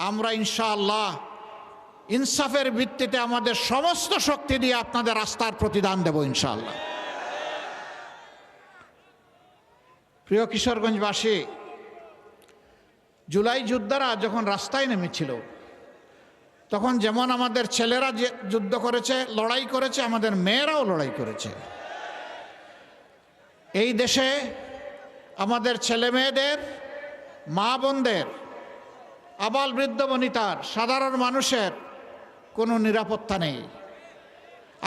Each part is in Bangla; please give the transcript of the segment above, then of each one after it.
আমরা ইনশাআল্লাহ ইনসাফের ভিত্তিতে আমাদের সমস্ত শক্তি দিয়ে আপনাদের রাস্তার প্রতিদান দেব ইনশাআল্লাহ। প্রিয় কিশোরগঞ্জবাসী, জুলাই যোদ্ধারা যখন রাস্তায় নেমেছিল তখন যেমন আমাদের ছেলেরা যে যুদ্ধ করেছে, লড়াই করেছে, আমাদের মেয়েরাও লড়াই করেছে। এই দেশে আমাদের ছেলে মেয়েদের, মা বোনদের, আবাল বৃদ্ধ বনিতার, সাধারণ মানুষের কোনো নিরাপত্তা নেই।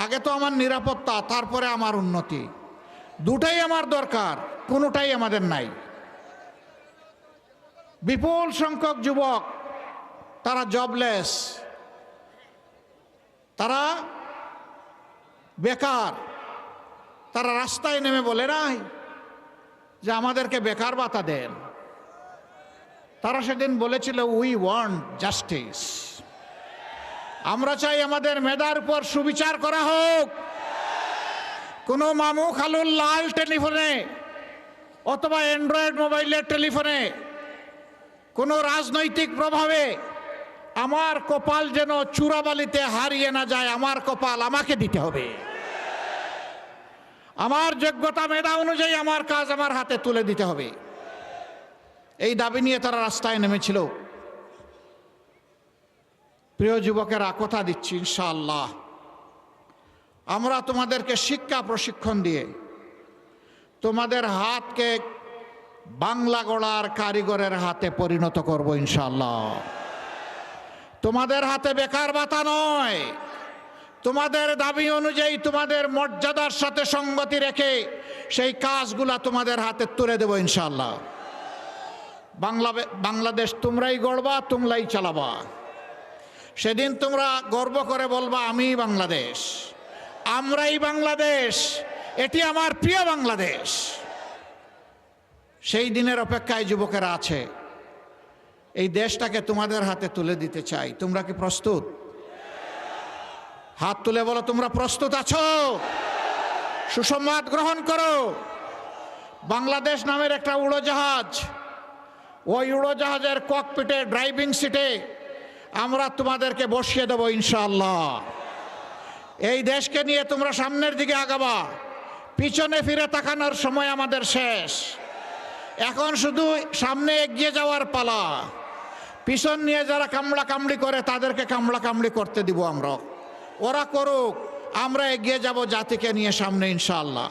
আগে তো আমার নিরাপত্তা, তারপরে আমার উন্নতি, দুটাই আমার দরকার, কোনোটাই আমাদের নাই। বিপুল সংখ্যক যুবক তারা জবলেস, তারা বেকার, তারা রাস্তায় নেমে বলে নাই যে আমাদেরকে বেকার ভাতা দেন। তারা সেদিন বলেছিল উই ওয়ান্ট জাস্টিস, আমরা চাই আমাদের মেধার উপর সুবিচার করা হোক। কোনো মামু খালুর লাল টেলিফোনে অথবা অ্যান্ড্রয়েড মোবাইলের টেলিফোনে কোনো রাজনৈতিক প্রভাবে আমার কপাল যেন চূড়াবালিতে হারিয়ে না যায়। আমার কপাল আমাকে দিতে হবে, আমার যোগ্যতা মেধা অনুযায়ী আমার কাজ আমার হাতে তুলে দিতে হবে। এই দাবি নিয়ে তারা রাস্তায় নেমেছিল। প্রিয় যুবকেরা, কথা দিচ্ছি ইনশাআল্লাহ আমরা তোমাদেরকে শিক্ষা প্রশিক্ষণ দিয়ে তোমাদের হাতকে বাংলা গড়ার কারিগরের হাতে পরিণত করব ইনশাআল্লাহ। তোমাদের হাতে বেকার ভাতা নয়, তোমাদের দাবি অনুযায়ী তোমাদের মর্যাদার সাথে সঙ্গতি রেখে সেই কাজগুলা তোমাদের হাতে তুলে দেব ইনশাআল্লাহ। বাংলাদেশ তোমরাই গড়বা, তোমরাই চালাবা। সেদিন তোমরা গর্ব করে বলবা আমি বাংলাদেশ, আমরাই বাংলাদেশ, এটি আমার প্রিয় বাংলাদেশ। সেই দিনের অপেক্ষায় যুবকেরা আছে। এই দেশটাকে তোমাদের হাতে তুলে দিতে চাই। তোমরা কি প্রস্তুত? হাত তুলে বলো তোমরা প্রস্তুত আছো? সুসংবাদ গ্রহণ করো। বাংলাদেশ নামের একটা উড়োজাহাজ, ওই উড়োজাহাজের ককপিটে, ড্রাইভিং সিটে আমরা তোমাদেরকে বসিয়ে দেবো ইনশাআল্লাহ। এই দেশকে নিয়ে তোমরা সামনের দিকে আগাবা। পিছনে ফিরে তাকানোর সময় আমাদের শেষ। এখন শুধু সামনে এগিয়ে যাওয়ার পালা। পিছন নিয়ে যারা কামড়া কামড়ি করে তাদেরকে কামড়া কামড়ি করতে দিব আমরা। ওরা করুক, আমরা এগিয়ে যাব জাতিকে নিয়ে সামনে ইনশাআল্লাহ।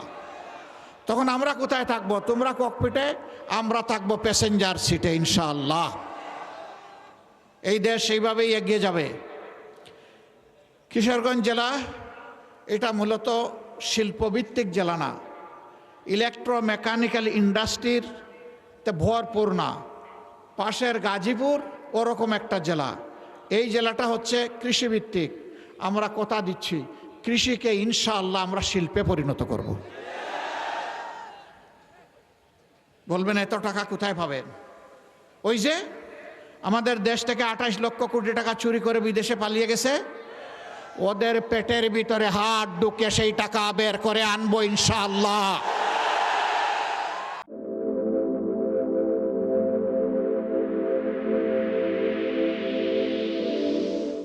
তখন আমরা কোথায় থাকবো? তোমরা ককপিটে, আমরা থাকবো প্যাসেঞ্জার সিটে ইনশাআল্লাহ। এই দেশ সেইভাবেই এগিয়ে যাবে। কিশোরগঞ্জ জেলা এটা মূলত শিল্পভিত্তিক জেলা না, ইলেকট্রোমেকানিক্যাল ইন্ডাস্ট্রির ভরপুর না। পাশের গাজীপুর ওরকম একটা জেলা। এই জেলাটা হচ্ছে কৃষিভিত্তিক। আমরা কথা দিচ্ছি কৃষিকে ইনশাআল্লাহ আমরা শিল্পে পরিণত করব। বলবেন এত টাকা কোথায় পাবেন? ওই যে আমাদের দেশ থেকে 28 লক্ষ কোটি টাকা চুরি করে বিদেশে পালিয়ে গেছে, ওদের পেটের ভিতরে হাত ঢুকে সেই টাকা বের করে আনবো ইনশাআল্লাহ।